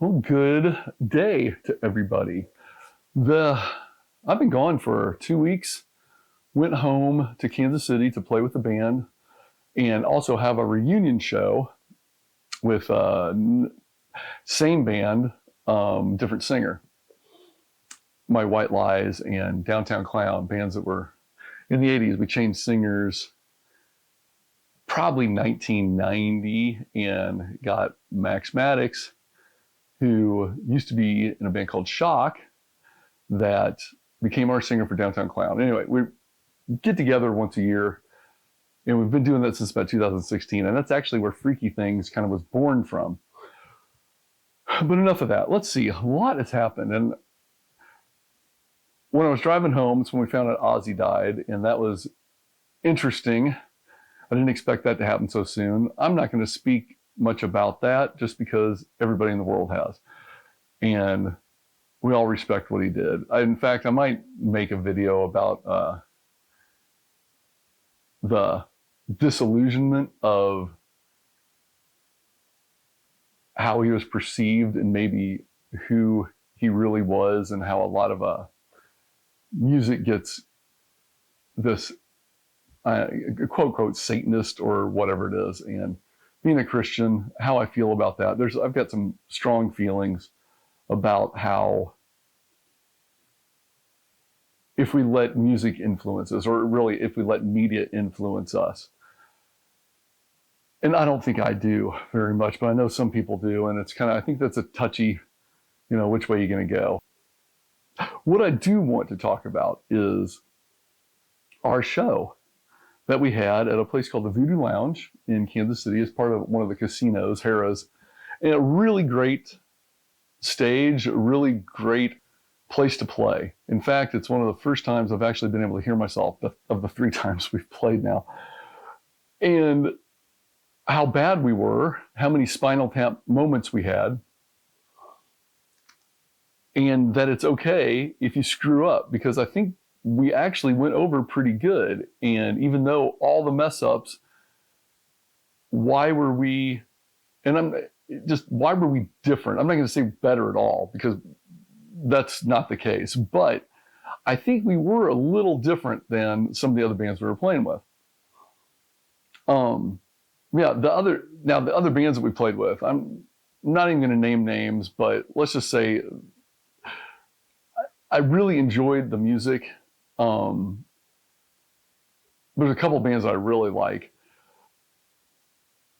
Well, good day to everybody. I've been gone for 2 weeks. Went home to Kansas City to play with the band and also have a reunion show with same band, different singer. My White Lies and Downtown Clown, bands that were in the 80s. We changed singers probably 1990 and got Max Maddox, who used to be in a band called Shock, that became our singer for Downtown Clown. Anyway, we get together once a year, and we've been doing that since about 2016, and that's actually where Freaky Things kind of was born from. But enough of that. Let's see, a lot has happened, and when I was driving home, it's when we found out Ozzy died, and that was interesting. I didn't expect that to happen so soon. I'm not going to speak much about that just because everybody in the world has. And we all respect what he did. In fact, I might make a video about the disillusionment of how he was perceived and maybe who he really was, and how a lot of music gets this quote quote Satanist or whatever it is. And being a Christian, how I feel about that. I've got some strong feelings about how if we let music influence us, or really if we let media influence us. And I don't think I do very much, but I know some people do. And it's I think that's a touchy, which way you're going to go. What I do want to talk about is our show that we had at a place called the Voodoo Lounge in Kansas City as part of one of the casinos, Harrah's. And a really great stage, a really great place to play. In fact, it's one of the first times I've actually been able to hear myself of the 3 times we've played now. And how bad we were, how many Spinal Tap moments we had, and that it's okay if you screw up, because I think we actually went over pretty good. And even though all the mess ups, why were we different? I'm not going to say better at all, because that's not the case. But I think we were a little different than some of the other bands we were playing with. The other bands that we played with, I'm not even going to name names, but let's just say I really enjoyed the music. There's a couple of bands I really like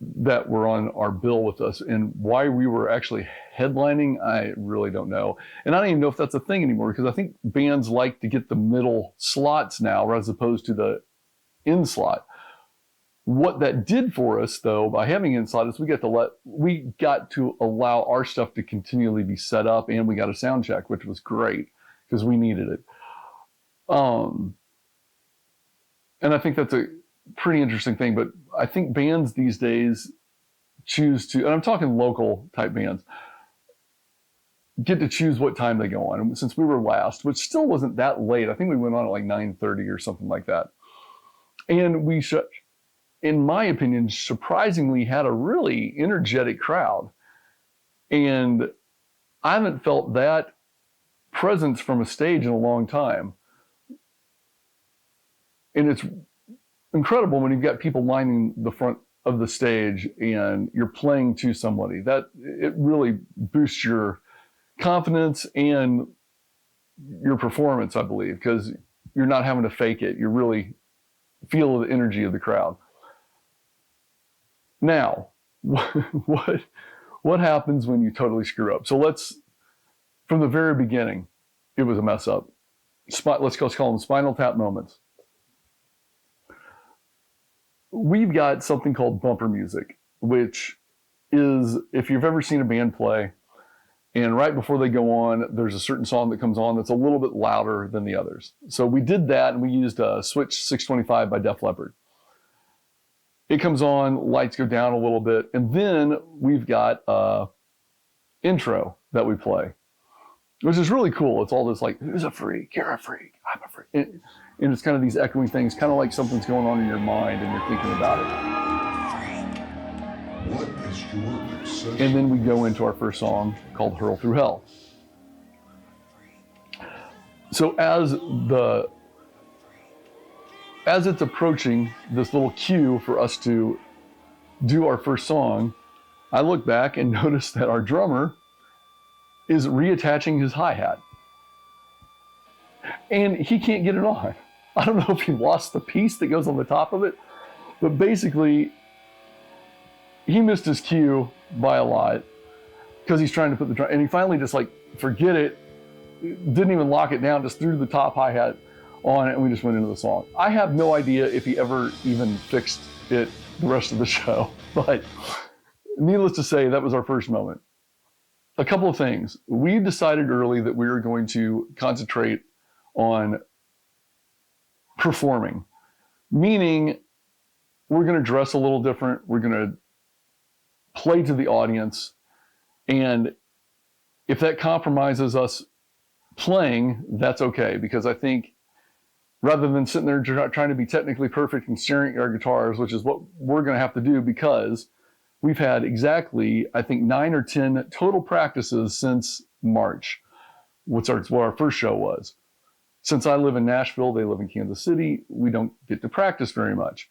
that were on our bill with us, and why we were actually headlining, I really don't know. And I don't even know if that's a thing anymore, because I think bands like to get the middle slots now as opposed to the in slot. What that did for us, though, by having in slot, is we got to allow our stuff to continually be set up, and we got a sound check, which was great because we needed it. And I think that's a pretty interesting thing. But I think bands these days choose to, and I'm talking local type bands, get to choose what time they go on. And since we were last, which still wasn't that late, I think we went on at like 9:30 or something like that. And we should, in my opinion, surprisingly had a really energetic crowd. And I haven't felt that presence from a stage in a long time. And it's incredible when you've got people lining the front of the stage and you're playing to somebody. That it really boosts your confidence and your performance, I believe, because you're not having to fake it. You really feel the energy of the crowd. Now, what happens when you totally screw up? So from the very beginning, it was a mess up. Let's call them Spinal Tap moments. We've got something called bumper music, which is, if you've ever seen a band play, and right before they go on, there's a certain song that comes on that's a little bit louder than the others. So we did that, and we used Switch 625 by Def Leppard. It comes on, lights go down a little bit, and then we've got intro that we play, which is really cool. It's all this like, who's a freak? You're a freak. I'm a freak. And it's kind of these echoing things, kind of like something's going on in your mind and you're thinking about it. What is And then we go into our first song called Hurl Through Hell. So as it's approaching this little cue for us to do our first song, I look back and notice that our drummer is reattaching his hi-hat. And he can't get it on. I don't know if he lost the piece that goes on the top of it, but basically he missed his cue by a lot because he's trying to put the drum, and he finally just like, forget it, didn't even lock it down, just threw the top hi-hat on it, and we just went into the song. I have no idea if he ever even fixed it the rest of the show, but needless to say, that was our first moment. A couple of things. We decided early that we were going to concentrate on performing, meaning we're going to dress a little different, we're going to play to the audience, and if that compromises us playing, that's okay, because I think rather than sitting there trying to be technically perfect and staring at our guitars, which is what we're going to have to do, because we've had exactly, I think, 9 or 10 total practices since March, what our first show was. Since I live in Nashville, they live in Kansas City, we don't get to practice very much.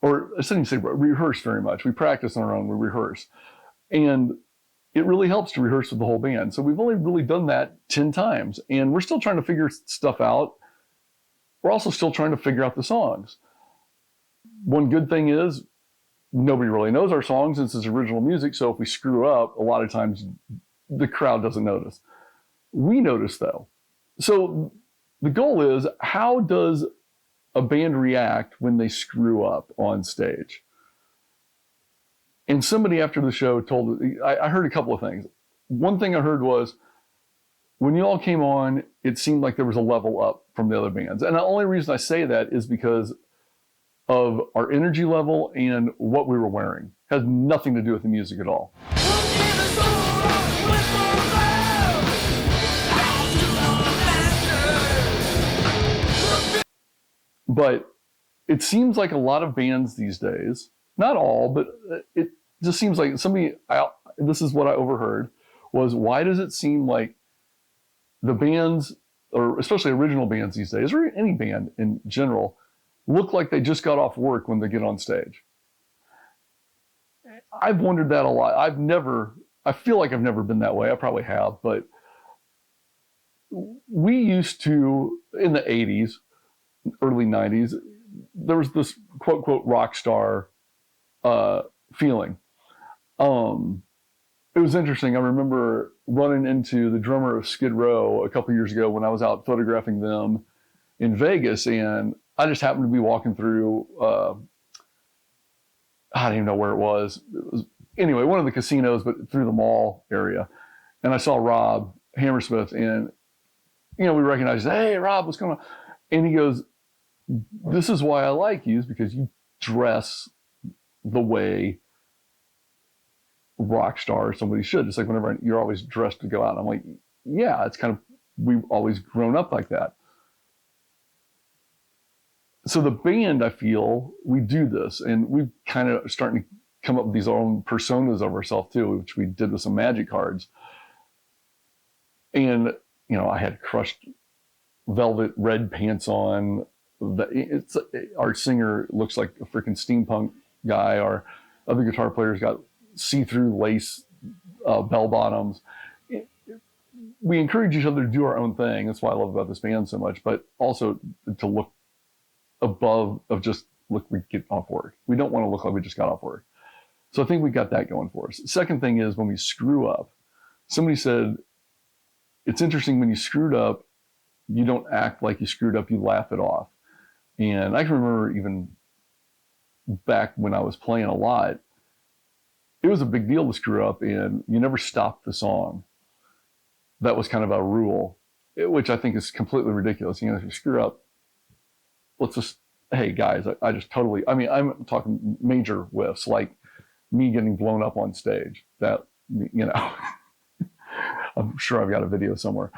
Or I shouldn't say rehearse very much. We practice on our own, we rehearse. And it really helps to rehearse with the whole band. So we've only really done that 10 times. And we're still trying to figure stuff out. We're also still trying to figure out the songs. One good thing is nobody really knows our songs since it's original music. So if we screw up, a lot of times the crowd doesn't notice. We notice though. So the goal is, how does a band react when they screw up on stage? And somebody after the show I heard a couple of things. One thing I heard was, when you all came on, it seemed like there was a level up from the other bands. And the only reason I say that is because of our energy level and what we were wearing. It has nothing to do with the music at all. But it seems like a lot of bands these days, not all, but it just seems like this is what I overheard, was, why does it seem like the bands, or especially original bands these days, or any band in general, look like they just got off work when they get on stage? I've wondered that a lot. I feel like I've never been that way. I probably have, but we used to, in the 80s, early 90s, there was this quote, quote, rock star feeling. It was interesting. I remember running into the drummer of Skid Row a couple years ago when I was out photographing them in Vegas, and I just happened to be walking through, I don't even know where it was. Anyway, one of the casinos, but through the mall area. And I saw Rob Hammersmith, and, we recognized, hey, Rob, what's going on? And he goes, this is why I like you, is because you dress the way rock star or somebody should. It's like whenever you're always dressed to go out. And I'm like, yeah, it's kind of, we've always grown up like that. So the band, I feel, we do this, and we've kind of starting to come up with these own personas of ourselves too, which we did with some magic cards. And, I had crushed velvet red pants on. Our singer looks like a freaking steampunk guy. Our other guitar players got see-through lace bell bottoms. We encourage each other to do our own thing. That's what I love about this band so much, but also to look above of just, look, we get off work. We don't want to look like we just got off work. So I think we got that going for us. Second thing is, when we screw up, somebody said, it's interesting, when you screwed up, you don't act like you screwed up, you laugh it off. And I can remember even back when I was playing a lot, it was a big deal to screw up, and you never stopped the song. That was kind of a rule, which I think is completely ridiculous. If you screw up, let's just, hey guys, I'm talking major whiffs, like me getting blown up on stage. That, I'm sure I've got a video somewhere.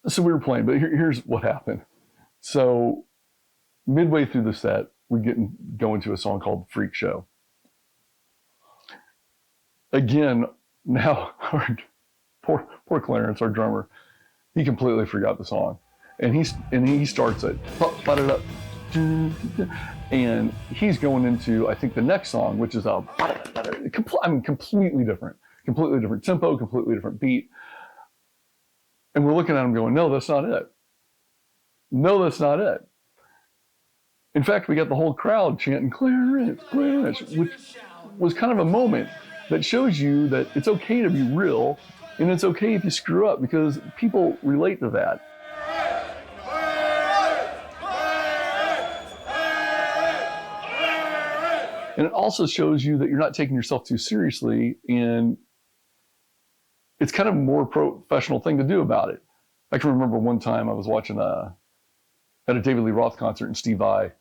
So we were playing, but here's what happened. So midway through the set, we go into a song called Freak Show. Again, now poor Clarence, our drummer, he completely forgot the song. And he starts it, and he's going into, I think, the next song, which is completely different tempo, completely different beat. And we're looking at him going, no, that's not it. No, that's not it. In fact, we got the whole crowd chanting Clarence, Clarence, which was kind of a moment that shows you that it's okay to be real, and it's okay if you screw up, because people relate to that. And it also shows you that you're not taking yourself too seriously, and it's kind of a more professional thing to do about it. I can remember one time I was watching at a David Lee Roth concert, and Steve Vai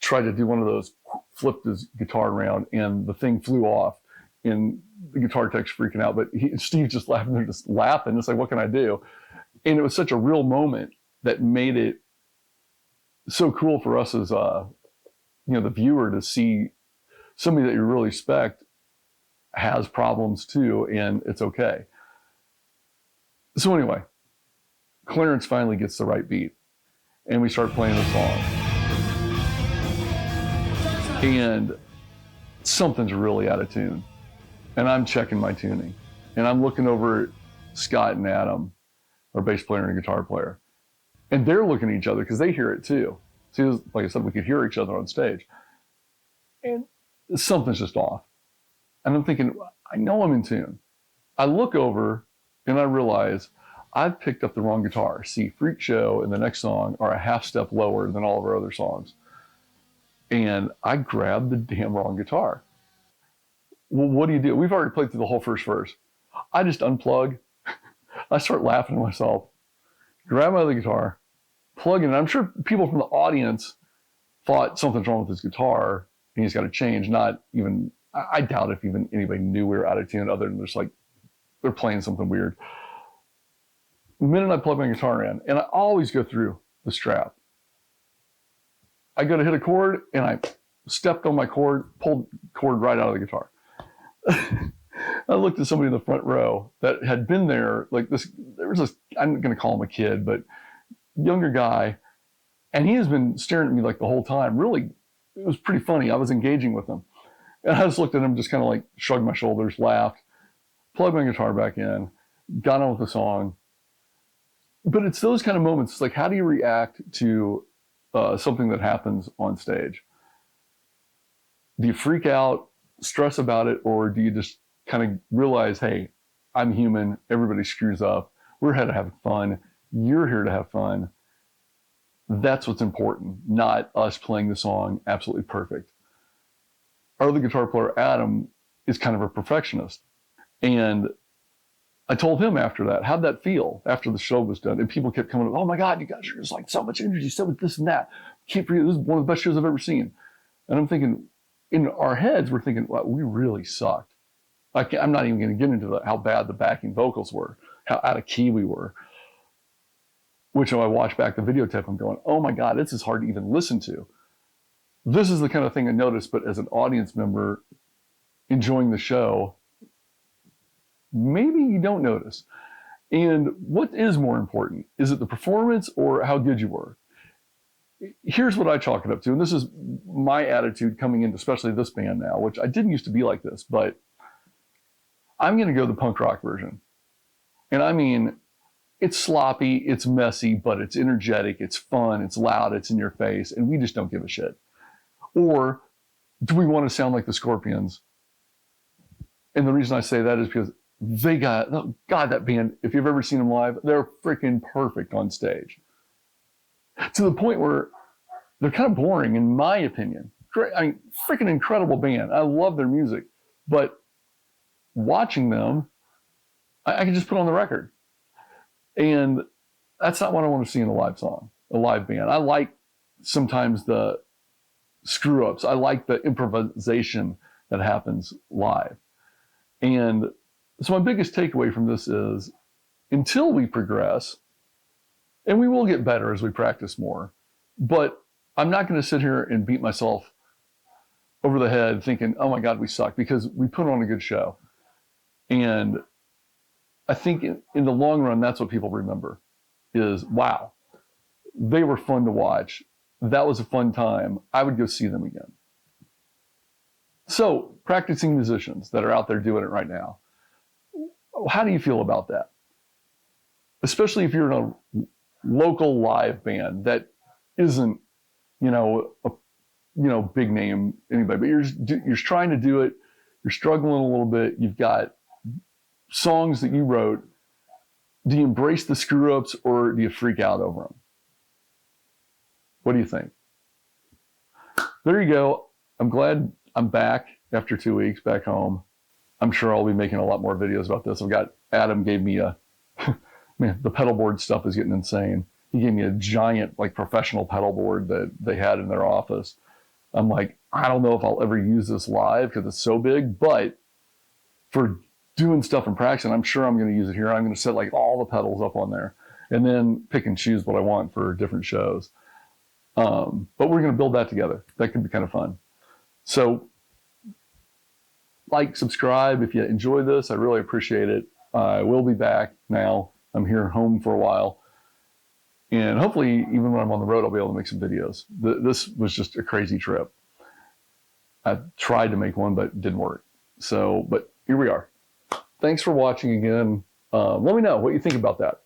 tried to do one of those, flipped his guitar around, and the thing flew off, and the guitar tech's freaking out, but Steve's just laughing. They're just laughing. It's like, what can I do? And it was such a real moment that made it so cool for us as the viewer, to see somebody that you really respect has problems too, and it's okay. So anyway, Clarence finally gets the right beat, and we start playing the song. And something's really out of tune. And I'm checking my tuning. And I'm looking over at Scott and Adam, our bass player and guitar player. And they're looking at each other because they hear it too. See, like I said, we could hear each other on stage. And something's just off. And I'm thinking, I know I'm in tune. I look over and I realize I've picked up the wrong guitar. See, Freak Show and the next song are a half step lower than all of our other songs. And I grabbed the damn wrong guitar. Well, what do? We've already played through the whole first verse. I just unplug. I start laughing to myself, grab my other guitar, plug in. I'm sure people from the audience thought something's wrong with his guitar and he's got to change. Not even, I doubt if even anybody knew we were out of tune, other than just like, they're playing something weird. The minute I plug my guitar in, and I always go through the strap, I go to hit a chord and I stepped on my chord, pulled cord right out of the guitar. I looked at somebody in the front row that had been there, like this, there was this, I'm going to call him a kid, but younger guy. And he has been staring at me like the whole time. Really, it was pretty funny. I was engaging with him. And I just looked at him, just kind of like shrugged my shoulders, laughed, plugged my guitar back in, got on with the song. But it's those kind of moments. It's like, how do you react to something that happens on stage? Do you freak out, stress about it, or do you just kind of realize, hey, I'm human, everybody screws up, we're here to have fun, you're here to have fun. That's what's important, not us playing the song absolutely perfect. Our other guitar player, Adam, is kind of a perfectionist. And I told him after that, how'd that feel after the show was done? And people kept coming up, oh my God, you guys are just like so much energy, so much this and that. Can't forget, this is one of the best shows I've ever seen. And I'm thinking, in our heads, we're thinking, wow, we really sucked. I'm not even going to get into how bad the backing vocals were, how out of key we were. Which when I watch back the videotape, I'm going, oh my God, this is hard to even listen to. This is the kind of thing I noticed, but as an audience member enjoying the show, maybe you don't notice. And what is more important? Is it the performance or how good you were? Here's what I chalk it up to, and this is my attitude coming into especially this band now, which I didn't used to be like this, but I'm going to go the punk rock version. And I mean, it's sloppy, it's messy, but it's energetic, it's fun, it's loud, it's in your face, and we just don't give a shit. Or do we want to sound like the Scorpions? And the reason I say that is because they got, oh God, that band, if you've ever seen them live, they're freaking perfect on stage. To the point where they're kind of boring, in my opinion. I mean, freaking incredible band. I love their music. But watching them, I can just put on the record. And that's not what I want to see in a live song, a live band. I like sometimes the screw-ups. I like the improvisation that happens live. And so my biggest takeaway from this is, until we progress, and we will get better as we practice more, but I'm not going to sit here and beat myself over the head thinking, oh my God, we suck, because we put on a good show. And I think in the long run, that's what people remember is, wow, they were fun to watch. That was a fun time. I would go see them again. So, practicing musicians that are out there doing it right now, how do you feel about that? Especially if you're in a local live band that isn't, big name anybody, but you're trying to do it. You're struggling a little bit. You've got songs that you wrote. Do you embrace the screw ups or do you freak out over them? What do you think? There you go. I'm glad I'm back after 2 weeks back home. I'm sure I'll be making a lot more videos about this. Adam gave me man, the pedal board stuff is getting insane. He gave me a giant, professional pedal board that they had in their office. I'm like, I don't know if I'll ever use this live because it's so big, but for doing stuff in practice, I'm sure I'm going to use it here. I'm going to set all the pedals up on there and then pick and choose what I want for different shows. But we're going to build that together. That could be kind of fun. So subscribe if you enjoy this. I really appreciate it. I will be back now. I'm here home for a while. And hopefully, even when I'm on the road, I'll be able to make some videos. This was just a crazy trip. I tried to make one, but it didn't work. But here we are. Thanks for watching again. Let me know what you think about that.